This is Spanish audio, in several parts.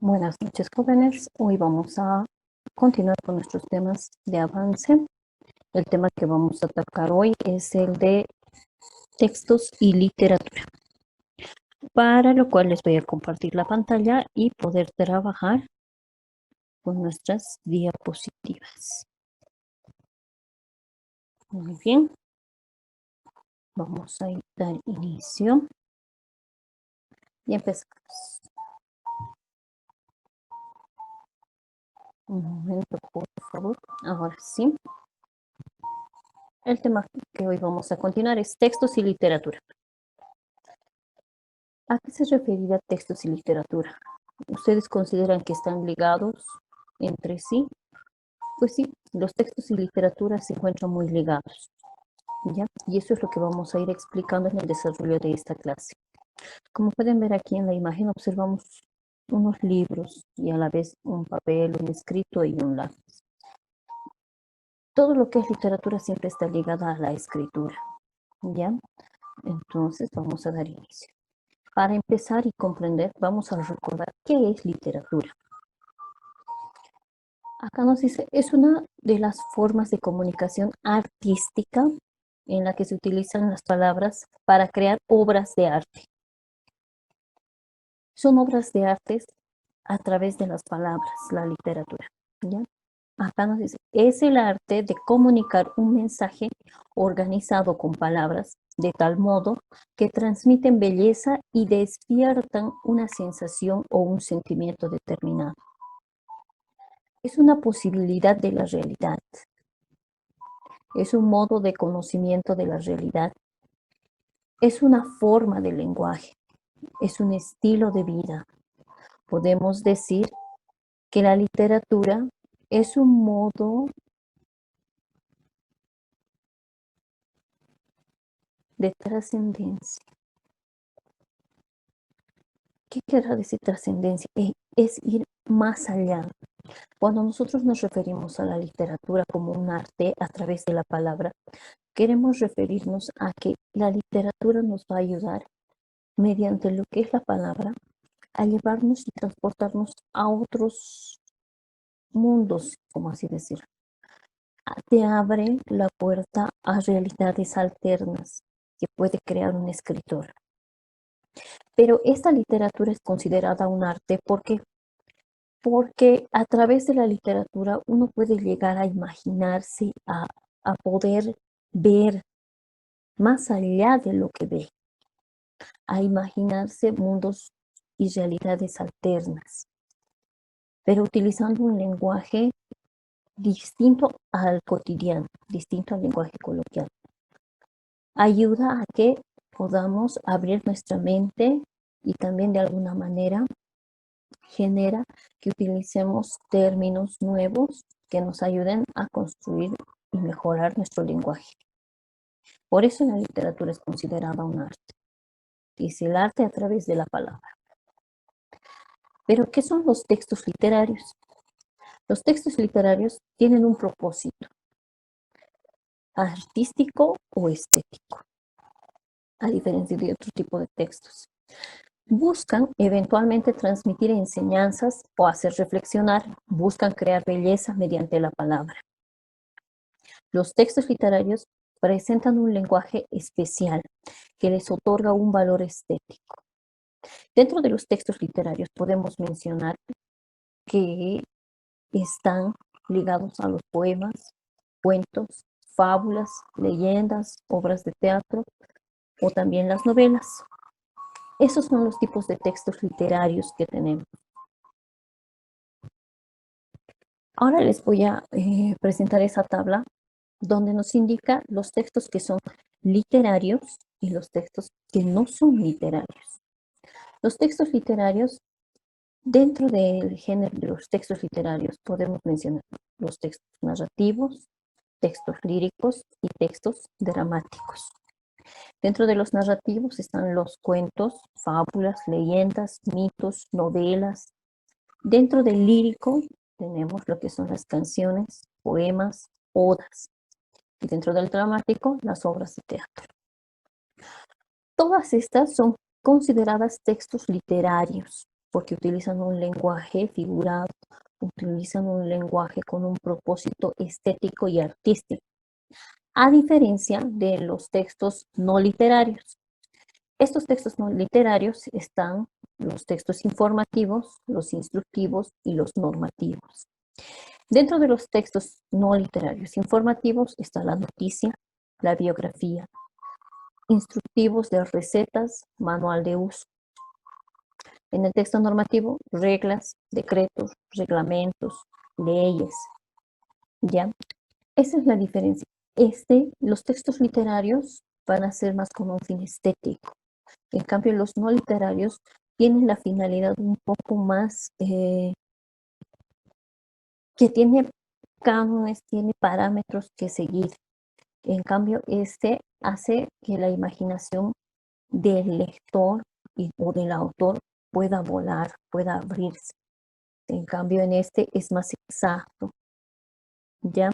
Buenas noches, jóvenes. Hoy vamos a continuar con nuestros temas de avance. El tema que vamos a atacar hoy es el de textos y literatura, para lo cual les voy a compartir la pantalla y poder trabajar con nuestras diapositivas. Muy bien. Vamos a dar inicio y empezamos. Un momento, por favor. Ahora sí. El tema que hoy vamos a continuar es textos y literatura. ¿A qué se referirá textos y literatura? ¿Ustedes consideran que están ligados entre sí? Pues sí, los textos y literatura se encuentran muy ligados, ¿ya? Y eso es lo que vamos a ir explicando en el desarrollo de esta clase. Como pueden ver aquí en la imagen, observamos unos libros y a la vez un papel, un escrito y un lápiz. Todo lo que es literatura siempre está ligada a la escritura, ¿ya? Entonces vamos a dar inicio. Para empezar y comprender, vamos a recordar qué es literatura. Acá nos dice, es una de las formas de comunicación artística en la que se utilizan las palabras para crear obras de arte. Son obras de arte a través de las palabras, la literatura, ¿ya? Acá nos dice, es el arte de comunicar un mensaje organizado con palabras de tal modo que transmiten belleza y despiertan una sensación o un sentimiento determinado. Es una posibilidad de la realidad. Es un modo de conocimiento de la realidad. Es una forma de lenguaje. Es un estilo de vida. Podemos decir que la literatura es un modo de trascendencia. ¿Qué querrá decir trascendencia? Es ir más allá. Cuando nosotros nos referimos a la literatura como un arte a través de la palabra, queremos referirnos a que la literatura nos va a ayudar mediante lo que es la palabra a llevarnos y transportarnos a otros mundos, como así decir. Te abre la puerta a realidades alternas que puede crear un escritor. Pero esta literatura es considerada un arte porque a través de la literatura uno puede llegar a imaginarse, a poder ver más allá de lo que ve, a imaginarse mundos y realidades alternas, pero utilizando un lenguaje distinto al cotidiano, distinto al lenguaje coloquial. Ayuda a que podamos abrir nuestra mente y también de alguna manera genera que utilicemos términos nuevos que nos ayuden a construir y mejorar nuestro lenguaje. Por eso la literatura es considerada un arte. Es el arte a través de la palabra. Pero, ¿qué son los textos literarios? Los textos literarios tienen un propósito artístico o estético, a diferencia de otro tipo de textos. Buscan eventualmente transmitir enseñanzas o hacer reflexionar, buscan crear belleza mediante la palabra. Los textos literarios presentan un lenguaje especial que les otorga un valor estético. Dentro de los textos literarios podemos mencionar que están ligados a los poemas, cuentos, fábulas, leyendas, obras de teatro o también las novelas. Esos son los tipos de textos literarios que tenemos. Ahora les voy a presentar esa tabla donde nos indica los textos que son literarios y los textos que no son literarios. Los textos literarios, dentro del género de los textos literarios, podemos mencionar los textos narrativos, textos líricos y textos dramáticos. Dentro de los narrativos están los cuentos, fábulas, leyendas, mitos, novelas. Dentro del lírico tenemos lo que son las canciones, poemas, odas. Y dentro del dramático, las obras de teatro. Todas estas son consideradas textos literarios. porque utilizan un lenguaje figurado, utilizan un lenguaje con un propósito estético y artístico, a diferencia de los textos no literarios. Estos textos no literarios están los textos informativos, los instructivos y los normativos. Dentro de los textos no literarios informativos está la noticia, la biografía, instructivos de recetas, manual de uso. En el texto normativo, reglas, decretos, reglamentos, leyes. ¿Ya? Esa es la diferencia. Los textos literarios van a ser más con un fin estético. En cambio, los no literarios tienen la finalidad un poco más que tiene cánones, tiene parámetros que seguir. En cambio, este hace que la imaginación del lector o del autor pueda volar, pueda abrirse. En cambio, en este es más exacto, ¿ya?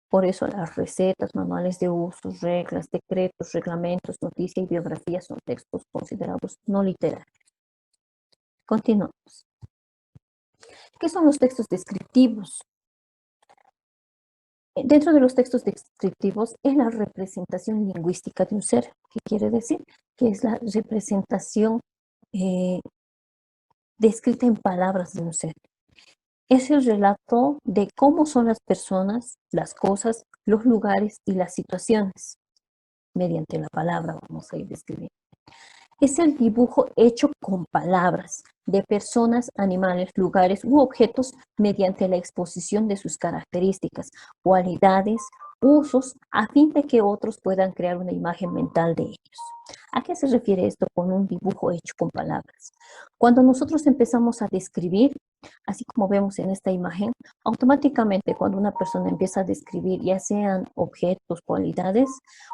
Por eso las recetas, manuales de usos, reglas, decretos, reglamentos, noticias y biografías son textos considerados no literarios. Continuamos. ¿Qué son los textos descriptivos? Dentro de los textos descriptivos es la representación lingüística de un ser. ¿Qué quiere decir? Que es la representación descrita en palabras de un ser. Es el relato de cómo son las personas, las cosas, los lugares y las situaciones. Mediante la palabra vamos a ir describiendo. Es el dibujo hecho con palabras de personas, animales, lugares u objetos mediante la exposición de sus características, cualidades, usos, a fin de que otros puedan crear una imagen mental de ellos. ¿A qué se refiere esto con un dibujo hecho con palabras? Cuando nosotros empezamos a describir, así como vemos en esta imagen, automáticamente cuando una persona empieza a describir, ya sean objetos, cualidades,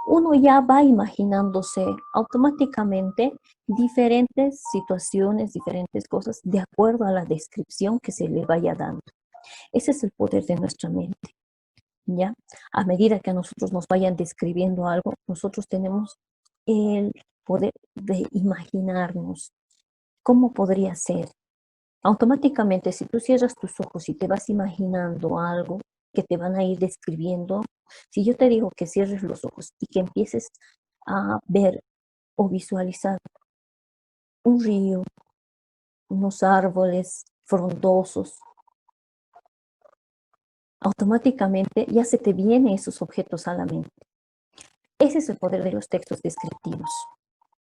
uno ya va imaginándose automáticamente diferentes situaciones, diferentes cosas, de acuerdo a la descripción que se le vaya dando. Ese es el poder de nuestra mente, ¿ya? A medida que a nosotros nos vayan describiendo algo, nosotros tenemos el poder de imaginarnos cómo podría ser. Automáticamente, si tú cierras tus ojos y te vas imaginando algo que te van a ir describiendo, si yo te digo que cierres los ojos y que empieces a ver o visualizar un río, unos árboles frondosos, automáticamente ya se te vienen esos objetos a la mente. Ese es el poder de los textos descriptivos,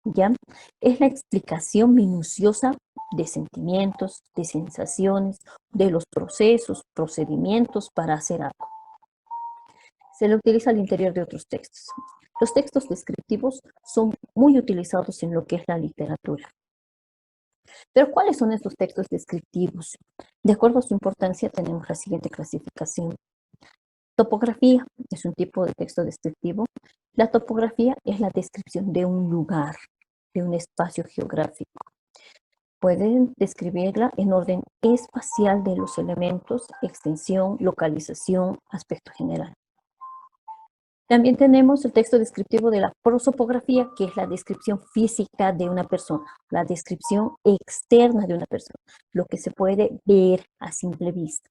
¿ya? Es la explicación minuciosa de sentimientos, de sensaciones, de los procesos, procedimientos para hacer algo. Se le utiliza al interior de otros textos. Los textos descriptivos son muy utilizados en lo que es la literatura. Pero ¿cuáles son estos textos descriptivos? De acuerdo a su importancia tenemos la siguiente clasificación. Topografía es un tipo de texto descriptivo. La topografía es la descripción de un lugar, de un espacio geográfico. Pueden describirla en orden espacial de los elementos, extensión, localización, aspecto general. También tenemos el texto descriptivo de la prosopografía, que es la descripción física de una persona, la descripción externa de una persona, lo que se puede ver a simple vista.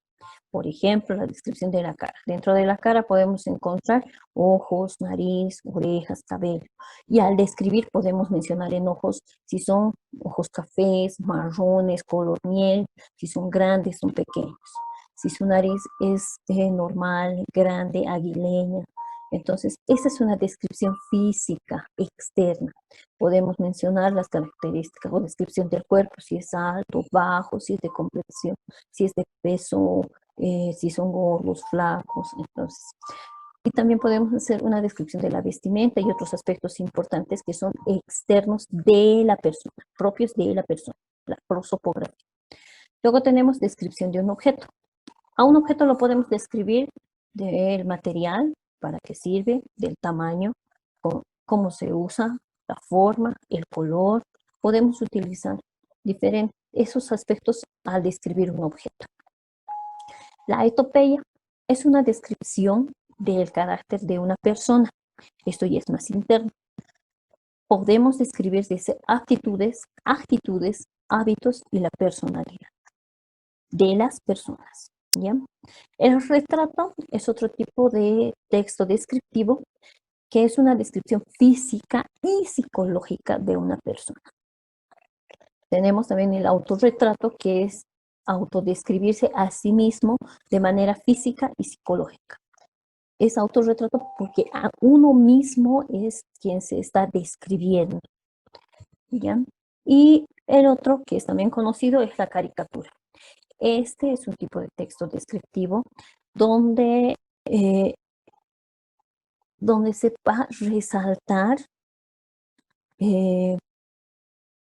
Por ejemplo, la descripción de la cara. Dentro de la cara podemos encontrar ojos, nariz, orejas, cabello. Y al describir podemos mencionar en ojos si son ojos cafés, marrones, color miel, si son grandes, son pequeños. Si su nariz es normal, grande, aguileña. Entonces, esa es una descripción física externa. Podemos mencionar las características o descripción del cuerpo, si es alto, bajo, si es de complexión, si es de peso, si son gordos, flacos. Entonces, y también podemos hacer una descripción de la vestimenta y otros aspectos importantes que son externos de la persona, propios de la persona, la prosopografía. Luego tenemos descripción de un objeto. A un objeto lo podemos describir del material, para qué sirve, del tamaño, cómo se usa, la forma, el color. Podemos utilizar esos aspectos al describir un objeto. La etopeya es una descripción del carácter de una persona. Esto ya es más interno. Podemos describir desde actitudes, hábitos y la personalidad de las personas, ¿ya? El retrato es otro tipo de texto descriptivo que es una descripción física y psicológica de una persona. Tenemos también el autorretrato, que es autodescribirse a sí mismo de manera física y psicológica. Es autorretrato porque a uno mismo es quien se está describiendo, ¿ya? Y el otro, que es también conocido, es la caricatura. Este es un tipo de texto descriptivo donde, donde se va a resaltar,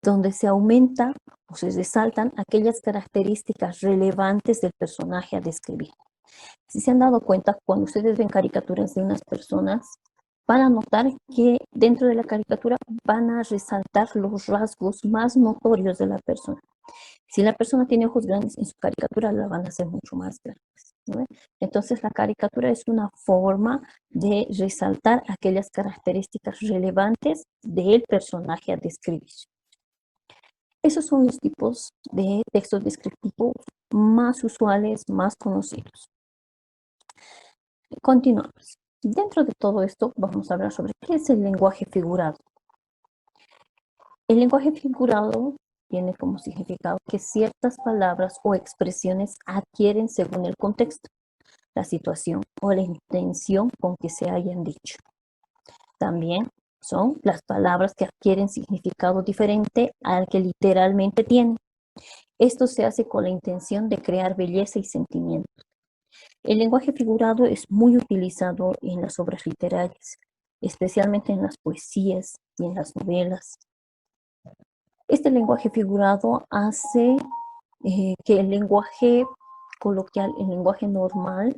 donde se aumenta o se resaltan aquellas características relevantes del personaje a describir. Si se han dado cuenta, cuando ustedes ven caricaturas de unas personas, van a notar que dentro de la caricatura van a resaltar los rasgos más notorios de la persona. Si la persona tiene ojos grandes, en su caricatura la van a hacer mucho más grandes, ¿no? Entonces, la caricatura es una forma de resaltar aquellas características relevantes del personaje a describir. Esos son los tipos de textos descriptivos más usuales, más conocidos. Continuamos. Dentro de todo esto vamos a hablar sobre qué es el lenguaje figurado. El lenguaje figurado tiene como significado que ciertas palabras o expresiones adquieren según el contexto, la situación o la intención con que se hayan dicho. También son las palabras que adquieren significado diferente al que literalmente tienen. Esto se hace con la intención de crear belleza y sentimiento. El lenguaje figurado es muy utilizado en las obras literarias, especialmente en las poesías y en las novelas. Este lenguaje figurado hace que el lenguaje coloquial, el lenguaje normal,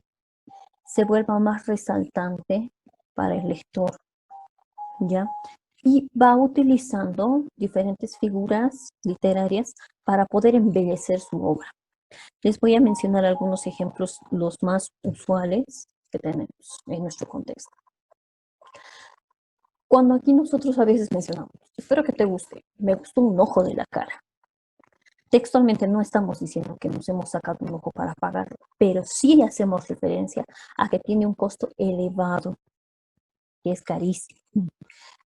se vuelva más resaltante para el lector, ¿ya? Y va utilizando diferentes figuras literarias para poder embellecer su obra. Les voy a mencionar algunos ejemplos, los más usuales que tenemos en nuestro contexto. Cuando aquí nosotros a veces mencionamos, espero que te guste, me gustó un ojo de la cara. Textualmente no estamos diciendo que nos hemos sacado un ojo para pagarlo, pero sí hacemos referencia a que tiene un costo elevado, que es carísimo,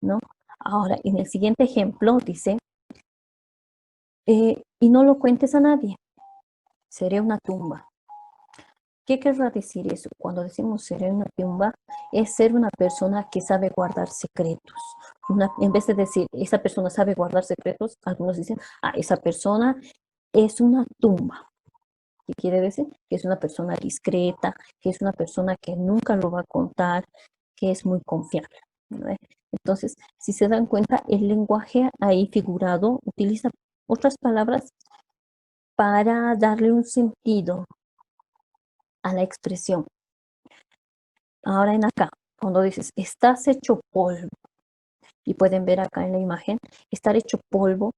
¿no? Ahora, en el siguiente ejemplo dice, y no lo cuentes a nadie, seré una tumba. ¿Qué querrá decir eso? Cuando decimos seré una tumba, es ser una persona que sabe guardar secretos. En vez de decir, esa persona sabe guardar secretos, algunos dicen, esa persona es una tumba. ¿Qué quiere decir? Que es una persona discreta, que es una persona que nunca lo va a contar, que es muy confiable, ¿no? Entonces, si se dan cuenta, el lenguaje ahí figurado utiliza otras palabras para darle un sentido a la expresión. Ahora en acá, cuando dices, estás hecho polvo, y pueden ver acá en la imagen, estar hecho polvo,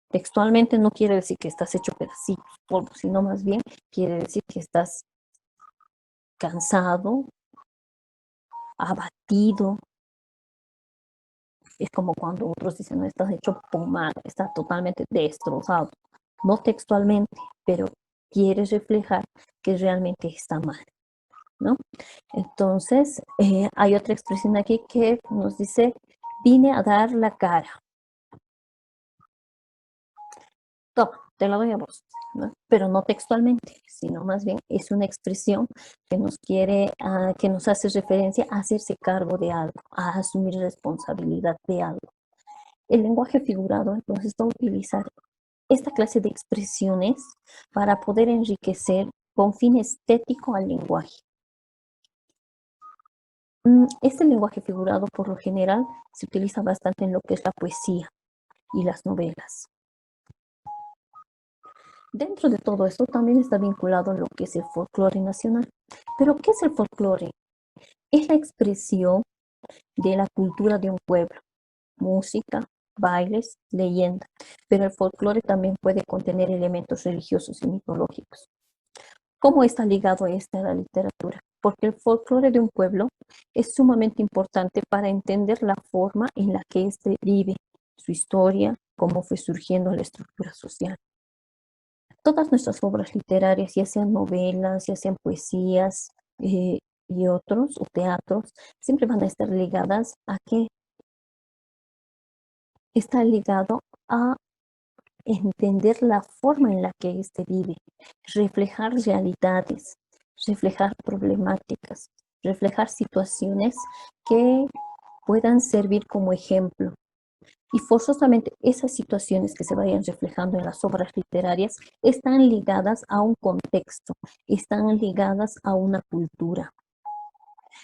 textualmente no quiere decir que estás hecho pedacitos, polvo, sino más bien quiere decir que estás cansado, abatido. Es como cuando otros dicen, no, estás hecho pomada, está totalmente destrozado. No textualmente, pero quiere reflejar que realmente está mal, ¿no? Entonces, hay otra expresión aquí que nos dice, vine a dar la cara. Toma, te la doy a vos, ¿no? Pero no textualmente, sino más bien es una expresión que nos quiere, que nos hace referencia a hacerse cargo de algo, a asumir responsabilidad de algo. El lenguaje figurado entonces va a utilizar esta clase de expresiones para poder enriquecer con fin estético al lenguaje. Este lenguaje figurado por lo general se utiliza bastante en lo que es la poesía y las novelas. Dentro de todo esto también está vinculado lo que es el folclore nacional. ¿Pero qué es el folclore? Es la expresión de la cultura de un pueblo, música, bailes, leyenda, pero el folclore también puede contener elementos religiosos y mitológicos. ¿Cómo está ligado a la literatura? Porque el folclore de un pueblo es sumamente importante para entender la forma en la que éste vive su historia, cómo fue surgiendo la estructura social. Todas nuestras obras literarias, ya sean novelas, ya sean poesías y otros, o teatros, siempre van a estar ligadas a que está ligado a entender la forma en la que éste vive, reflejar realidades, reflejar problemáticas, reflejar situaciones que puedan servir como ejemplo. Y forzosamente esas situaciones que se vayan reflejando en las obras literarias están ligadas a un contexto, están ligadas a una cultura.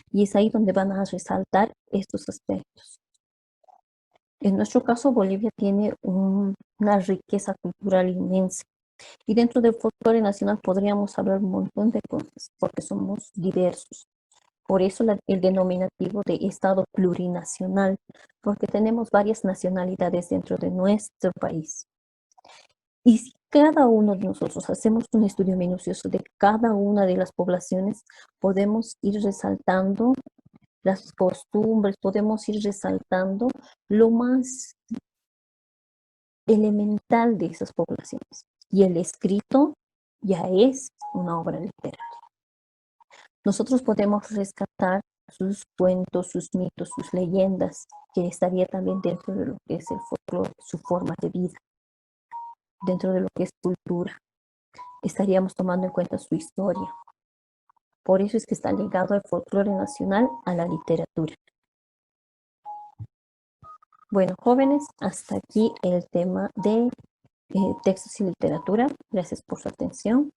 Y es ahí donde van a resaltar estos aspectos. En nuestro caso, Bolivia tiene una riqueza cultural inmensa. Y dentro del folclore nacional podríamos hablar un montón de cosas, porque somos diversos. Por eso el denominativo de Estado plurinacional, porque tenemos varias nacionalidades dentro de nuestro país. Y si cada uno de nosotros hacemos un estudio minucioso de cada una de las poblaciones, podemos ir resaltando las costumbres, podemos ir resaltando lo más elemental de esas poblaciones. Y el escrito ya es una obra literaria. Nosotros podemos rescatar sus cuentos, sus mitos, sus leyendas, que estaría también dentro de lo que es el folclore, su forma de vida, dentro de lo que es cultura. Estaríamos tomando en cuenta su historia. Por eso es que está ligado el folclore nacional a la literatura. Bueno, jóvenes, hasta aquí el tema de textos y literatura. Gracias por su atención.